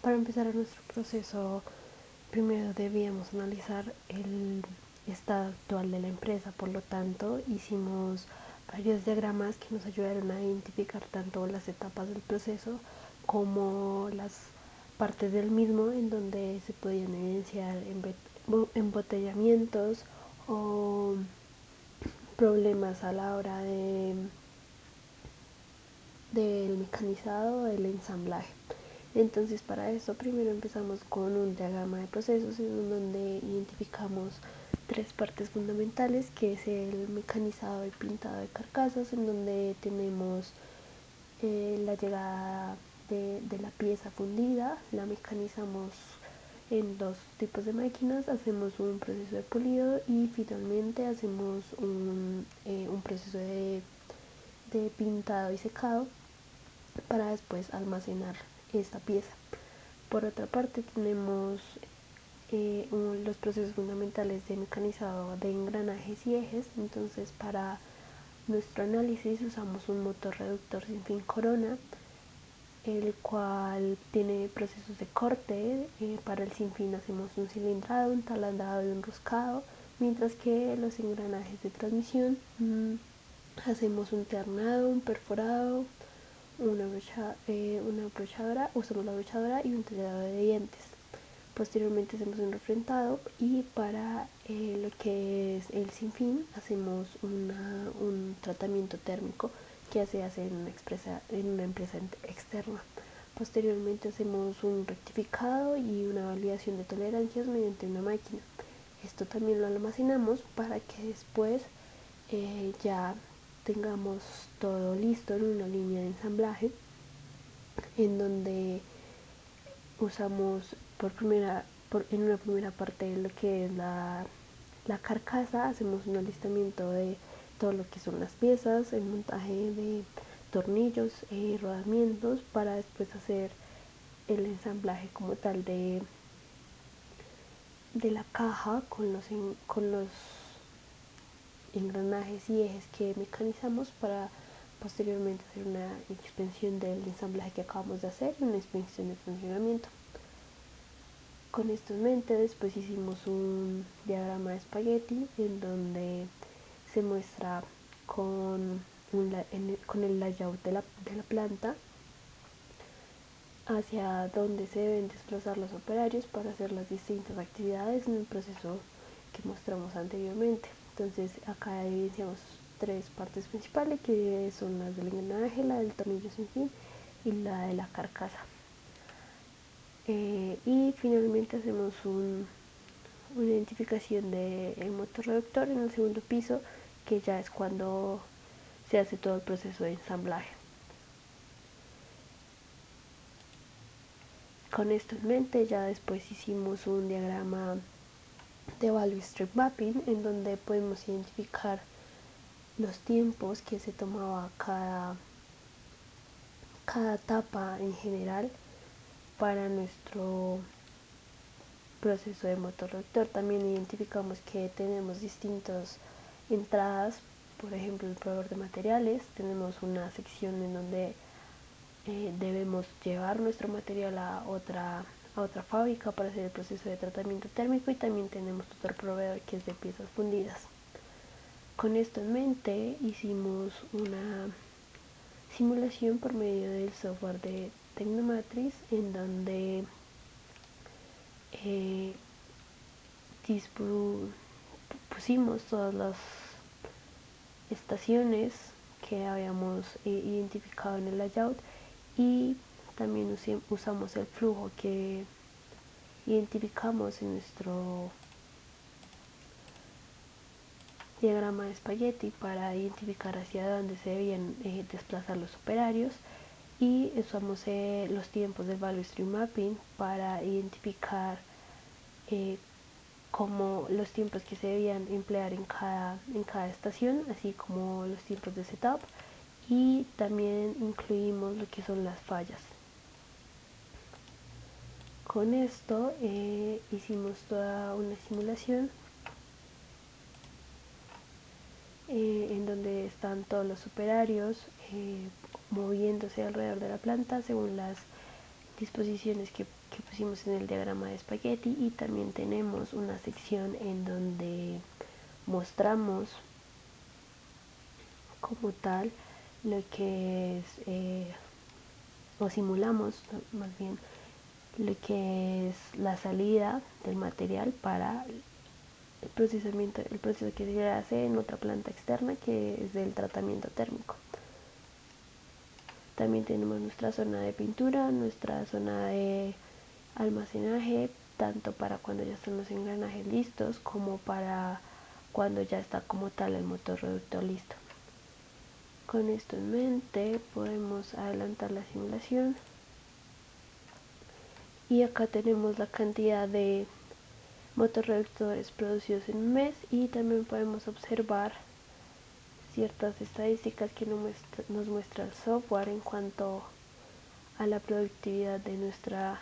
Para empezar nuestro proceso, primero debíamos analizar el estado actual de la empresa, por lo tanto hicimos varios diagramas que nos ayudaron a identificar tanto las etapas del proceso como las partes del mismo en donde se podían evidenciar embotellamientos o problemas a la hora del mecanizado o del ensamblaje. Entonces, para eso primero empezamos con un diagrama de procesos en donde identificamos tres partes fundamentales, que es el mecanizado y pintado de carcasas, en donde tenemos la llegada de la pieza fundida, la mecanizamos en dos tipos de máquinas, hacemos un proceso de pulido y finalmente hacemos un proceso de pintado y secado para después almacenar esta pieza. Por otra parte tenemos los procesos fundamentales de mecanizado de engranajes y ejes. Entonces, para nuestro análisis usamos un motor reductor sin fin Corona, el cual tiene procesos de corte. Para el sinfín hacemos un cilindrado, un taladrado y un roscado, mientras que los engranajes de transmisión hacemos un ternado, un perforado, una brochadora, usamos la brochadora y un tallador de dientes. Posteriormente hacemos un refrentado y para lo que es el sinfín hacemos un tratamiento térmico que se hace en una empresa externa. Posteriormente hacemos un rectificado y una validación de tolerancias mediante una máquina. Esto también lo almacenamos para que después ya tengamos todo listo en una línea de ensamblaje, en donde usamos en una primera parte lo que es la carcasa. Hacemos un alistamiento de todo lo que son las piezas, el montaje de tornillos y rodamientos, para después hacer el ensamblaje como tal de la caja con los engranajes y ejes que mecanizamos, para posteriormente hacer una inspección del ensamblaje que acabamos de hacer y una inspección de funcionamiento. Con esto en mente, después hicimos un diagrama de espagueti en donde se muestra con el layout de la planta hacia donde se deben desplazar los operarios para hacer las distintas actividades en el proceso que mostramos anteriormente. Entonces, acá evidenciamos tres partes principales, que son las del engranaje, la del tornillo sin fin y la de la carcasa. Y finalmente hacemos una identificación del motor reductor en el segundo piso, que ya es cuando se hace todo el proceso de ensamblaje. Con esto en mente, ya después hicimos un diagrama de value stream mapping en donde podemos identificar los tiempos que se tomaba cada etapa en general para nuestro proceso de motor reductor. También identificamos que tenemos distintas entradas, por ejemplo el proveedor de materiales. Tenemos una sección en donde debemos llevar nuestro material a otra fábrica para hacer el proceso de tratamiento térmico, y también tenemos otro proveedor que es de piezas fundidas. Con esto en mente hicimos una simulación por medio del software de Tecnomatrix, en donde pusimos todas las estaciones que habíamos identificado en el layout, y también usamos el flujo que identificamos en nuestro diagrama de espagueti para identificar hacia dónde se debían desplazar los operarios, y usamos los tiempos del value stream mapping para identificar como los tiempos que se debían emplear en cada estación, así como los tiempos de setup, y también incluimos lo que son las fallas. Con esto hicimos toda una simulación en donde están todos los operarios moviéndose alrededor de la planta según las disposiciones que que pusimos en el diagrama de espagueti, y también tenemos una sección en donde mostramos como tal lo que es o simulamos más bien lo que es la salida del material para el procesamiento, el proceso que se hace en otra planta externa, que es del tratamiento térmico. También tenemos nuestra zona de pintura, nuestra zona de almacenaje, tanto para cuando ya están los engranajes listos como para cuando ya está como tal el motor reductor listo. Con esto en mente podemos adelantar la simulación, y acá tenemos la cantidad de motorreductores producidos en un mes, y también podemos observar ciertas estadísticas que nos muestra el software en cuanto a la productividad de nuestra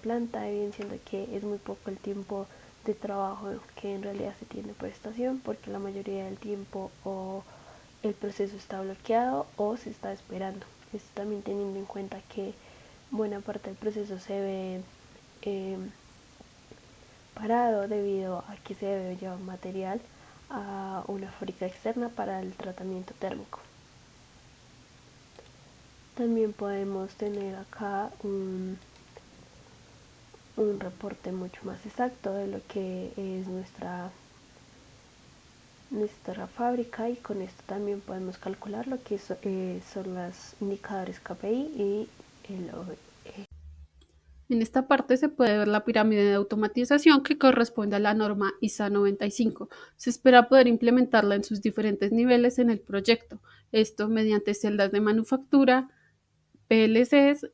planta, evidenciando que es muy poco el tiempo de trabajo que en realidad se tiene por estación, porque la mayoría del tiempo o el proceso está bloqueado o se está esperando. Esto también teniendo en cuenta que buena parte del proceso se ve parado debido a que se debe llevar material a una fábrica externa para el tratamiento térmico. También podemos tener acá un reporte mucho más exacto de lo que es nuestra fábrica, y con esto también podemos calcular lo que son los indicadores KPI y el OE. En esta parte se puede ver la pirámide de automatización que corresponde a la norma ISA 95. Se espera poder implementarla en sus diferentes niveles en el proyecto, esto mediante celdas de manufactura, PLCs,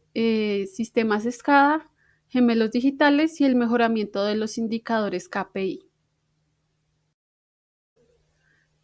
sistemas SCADA, gemelos digitales y el mejoramiento de los indicadores KPI.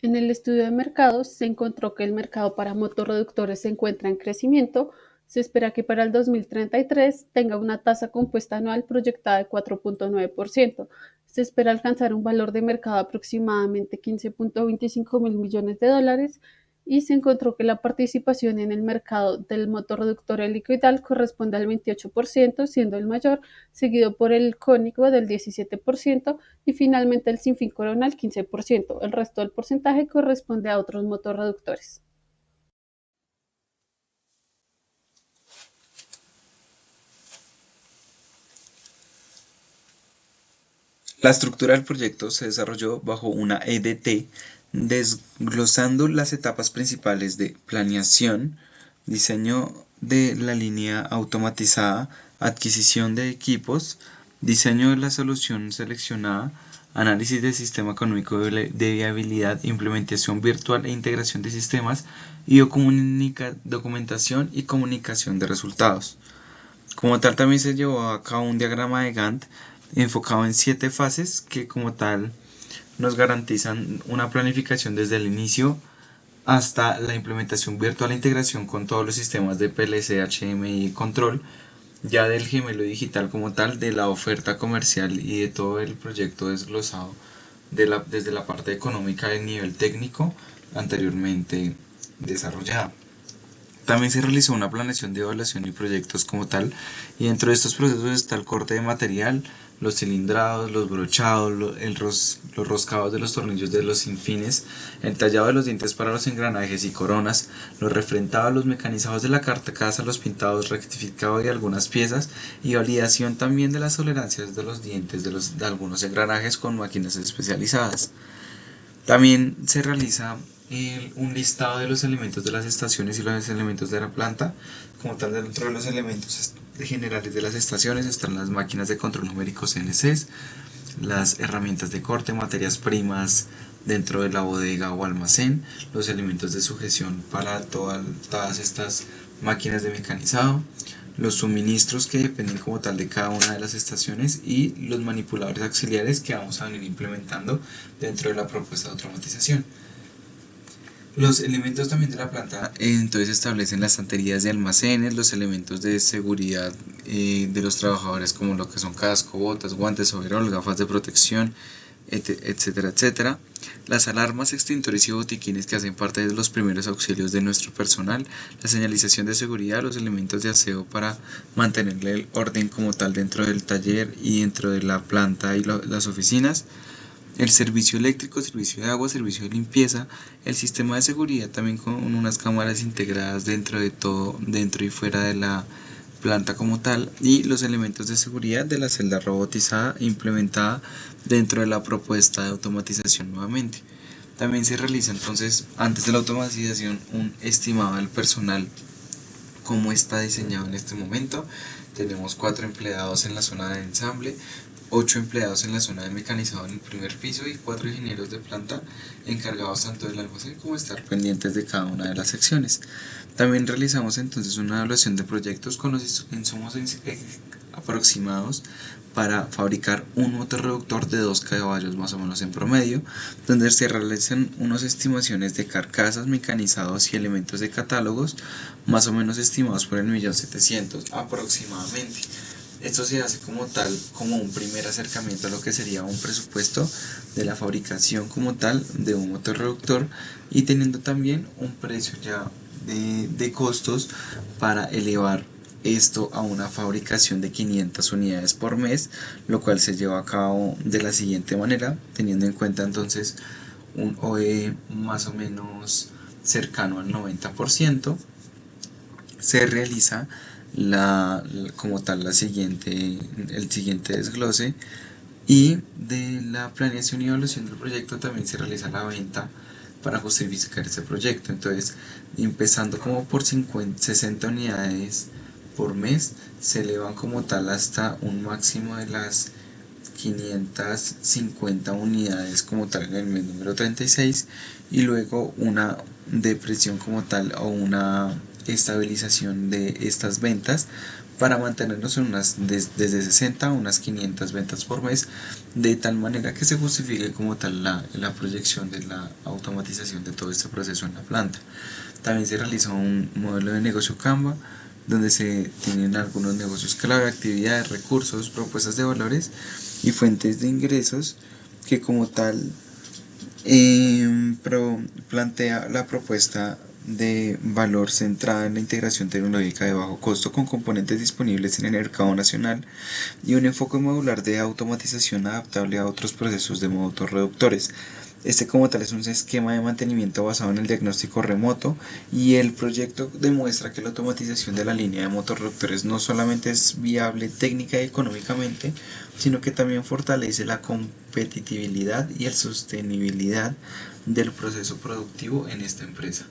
En el estudio de mercados se encontró que el mercado para motorreductores se encuentra en crecimiento. Se espera que para el 2033 tenga una tasa compuesta anual proyectada de 4.9%. Se espera alcanzar un valor de mercado de aproximadamente 15.25 mil millones de dólares, y se encontró que la participación en el mercado del motor reductor helicoidal corresponde al 28%, siendo el mayor, seguido por el cónico del 17% y finalmente el sin fin coronal 15%. El resto del porcentaje corresponde a otros motorreductores. La estructura del proyecto se desarrolló bajo una EDT, desglosando las etapas principales de planeación, diseño de la línea automatizada, adquisición de equipos, diseño de la solución seleccionada, análisis del sistema económico de viabilidad, implementación virtual e integración de sistemas y documentación y comunicación de resultados. Como tal, también se llevó a cabo un diagrama de Gantt enfocado en 7 fases que como tal nos garantizan una planificación desde el inicio hasta la implementación virtual e integración con todos los sistemas de PLC, HMI y control, ya del gemelo digital como tal, de la oferta comercial y de todo el proyecto desglosado desde la parte económica del nivel técnico anteriormente desarrollada. También se realizó una planeación de evaluación y proyectos como tal, y dentro de estos procesos está el corte de material, los cilindrados, los brochados, los roscados de los tornillos de los sinfines, el tallado de los dientes para los engranajes y coronas, los refrentados, los mecanizados de la carcasa, los pintados, rectificado de algunas piezas y validación también de las tolerancias de los dientes de algunos engranajes con máquinas especializadas. También se realiza un listado de los elementos de las estaciones y los elementos de la planta. Como tal, dentro de los elementos generales de las estaciones están las máquinas de control numérico CNCs, las herramientas de corte, materias primas dentro de la bodega o almacén, los elementos de sujeción para todas estas máquinas de mecanizado, los suministros que dependen como tal de cada una de las estaciones y los manipuladores auxiliares que vamos a venir implementando dentro de la propuesta de automatización. Los elementos también de la planta entonces establecen las estanterías de almacenes, los elementos de seguridad de los trabajadores como lo que son casco, botas, guantes, overol, gafas de protección, etcétera, etcétera. Las alarmas, extintores y botiquines que hacen parte de los primeros auxilios de nuestro personal, la señalización de seguridad, los elementos de aseo para mantenerle el orden como tal dentro del taller y dentro de la planta y las oficinas, el servicio eléctrico, servicio de agua, servicio de limpieza, el sistema de seguridad también con unas cámaras integradas dentro de todo, dentro y fuera de la planta como tal, y los elementos de seguridad de la celda robotizada implementada dentro de la propuesta de automatización nuevamente. También se realiza entonces, antes de la automatización, un estimado del personal, cómo está diseñado en este momento. Tenemos 4 empleados en la zona de ensamble, 8 empleados en la zona de mecanizado en el primer piso y 4 ingenieros de planta encargados tanto del almacén como estar pendientes de cada una de las secciones. También realizamos entonces una evaluación de proyectos con los insumos aproximados para fabricar un motor reductor de 2 caballos más o menos en promedio, donde se realizan unas estimaciones de carcasas, mecanizados y elementos de catálogos más o menos estimados por el 1.700.000 aproximadamente. Esto se hace como tal, como un primer acercamiento a lo que sería un presupuesto de la fabricación como tal de un motor reductor, y teniendo también un precio ya de costos para elevar esto a una fabricación de 500 unidades por mes, lo cual se lleva a cabo de la siguiente manera, teniendo en cuenta entonces un OE más o menos cercano al 90%. Se realiza como tal el siguiente desglose, y de la planeación y evaluación del proyecto también se realiza la venta para justificar ese proyecto. Entonces, empezando como por 60 unidades por mes, se elevan como tal hasta un máximo de las 550 unidades como tal en el mes número 36, y luego una depresión como tal o una estabilización de estas ventas para mantenernos en desde 60 a unas 500 ventas por mes, de tal manera que se justifique como tal la proyección de la automatización de todo este proceso en la planta. También se realiza un modelo de negocio Canva, donde se tienen algunos negocios clave, actividades, recursos, propuestas de valores y fuentes de ingresos, que como tal plantea la propuesta de valor centrada en la integración tecnológica de bajo costo con componentes disponibles en el mercado nacional, y un enfoque modular de automatización adaptable a otros procesos de motor reductores. Este como tal es un esquema de mantenimiento basado en el diagnóstico remoto, y el proyecto demuestra que la automatización de la línea de motorreductores no solamente es viable técnica y económicamente, sino que también fortalece la competitividad y la sostenibilidad del proceso productivo en esta empresa.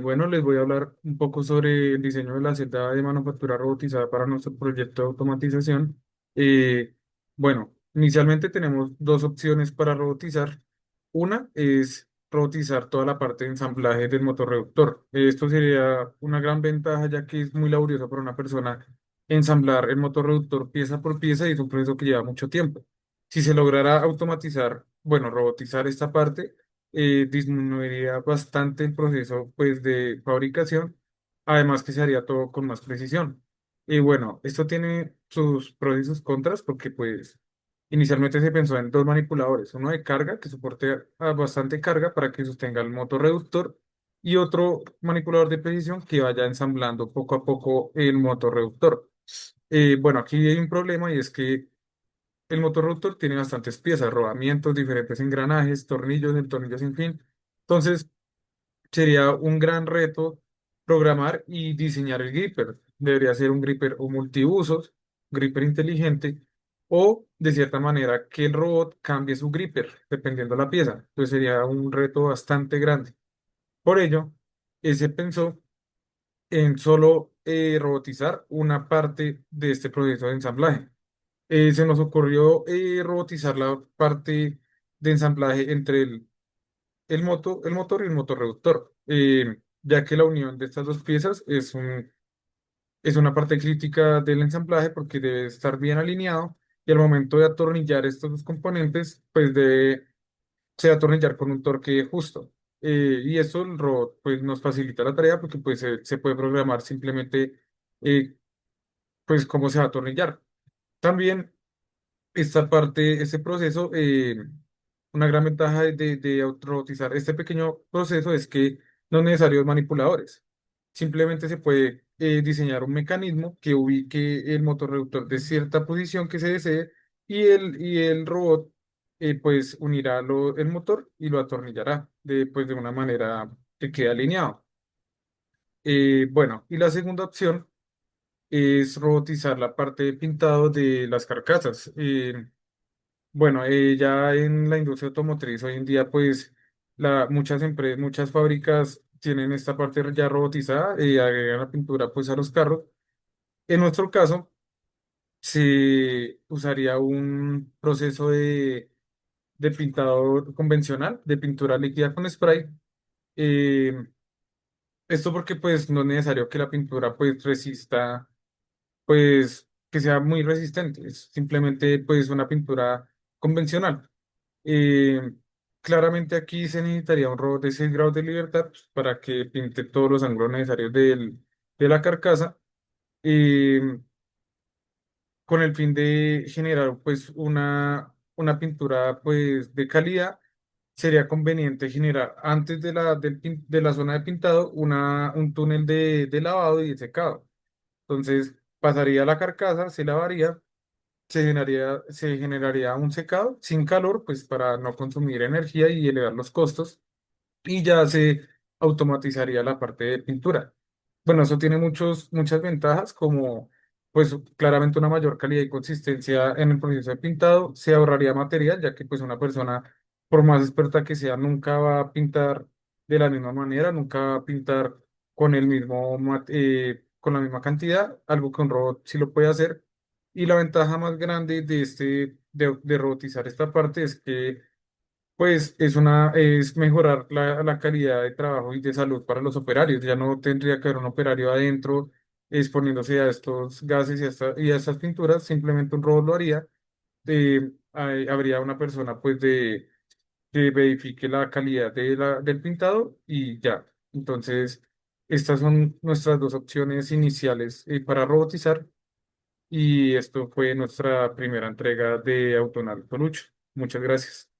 Bueno, les voy a hablar un poco sobre el diseño de la celda de manufactura robotizada para nuestro proyecto de automatización. Eh, bueno, inicialmente tenemos dos opciones para robotizar. Una es robotizar toda la parte de ensamblaje del motor reductor. Esto sería una gran ventaja ya que es muy laborioso para una persona ensamblar el motor reductor pieza por pieza, y es un proceso que lleva mucho tiempo. Si se lograra automatizar, bueno, robotizar esta parte, disminuiría bastante el proceso pues de fabricación, además que se haría todo con más precisión. Y bueno, esto tiene sus pros y sus contras porque pues inicialmente se pensó en dos manipuladores, uno de carga que soporte a bastante carga para que sostenga el motor reductor, y otro manipulador de precisión que vaya ensamblando poco a poco el motor reductor. Bueno, aquí hay un problema, y es que el motor rotor tiene bastantes piezas, rodamientos, diferentes engranajes, tornillos, el tornillo sin fin. Entonces, sería un gran reto programar y diseñar el gripper. Debería ser un gripper o multiusos, gripper inteligente, o de cierta manera que el robot cambie su gripper dependiendo de la pieza. Entonces, sería un reto bastante grande. Por ello, se pensó en solo robotizar una parte de este proceso de ensamblaje. Se nos ocurrió robotizar la parte de ensamblaje entre el motor y el motor reductor, ya que la unión de estas dos piezas es una parte crítica del ensamblaje porque debe estar bien alineado, y al momento de atornillar estos dos componentes, pues debe se atornillar con un torque justo. Y eso el robot pues, nos facilita la tarea porque pues, se puede programar simplemente pues cómo se va a atornillar. También esta parte, este proceso, una gran ventaja de automatizar este pequeño proceso es que no es necesario manipuladores. Simplemente se puede diseñar un mecanismo que ubique el motorreductor de cierta posición que se desee y el robot pues unirá el motor y lo atornillará pues, de una manera que quede alineado. Bueno, y la segunda opción es robotizar la parte de pintado de las carcasas. Bueno, ya en la industria automotriz hoy en día, pues muchas empresas, muchas fábricas tienen esta parte ya robotizada y agregan la pintura pues a los carros. En nuestro caso, se usaría un proceso de pintado convencional, de pintura líquida con spray. Eh, Esto porque pues no es necesario que la pintura pues resista, pues que sea muy resistente, es simplemente pues una pintura convencional. Eh, Claramente aquí se necesitaría un robot de 6 grados de libertad pues, para que pinte todos los ángulos necesarios de la carcasa, eh, con el fin de generar pues una pintura pues de calidad. Sería conveniente generar antes de la zona de pintado un túnel de lavado y de secado. Entonces pasaría la carcasa, se lavaría, se generaría un secado sin calor, pues para no consumir energía y elevar los costos, y ya se automatizaría la parte de pintura. Bueno, eso tiene muchas ventajas, como pues claramente una mayor calidad y consistencia en el proceso de pintado, se ahorraría material, ya que pues una persona, por más experta que sea, nunca va a pintar de la misma manera, nunca va a pintar con con la misma cantidad, algo que un robot sí lo puede hacer. Y la ventaja más grande de robotizar esta parte es que pues es mejorar la calidad de trabajo y de salud para los operarios. Ya no tendría que haber un operario adentro exponiéndose a estos gases y a estas pinturas, simplemente un robot lo haría. Habría una persona pues que verifique la calidad del pintado y ya. Entonces, estas son nuestras dos opciones iniciales para robotizar, y esto fue nuestra primera entrega de Autonauta Lucho. Muchas gracias.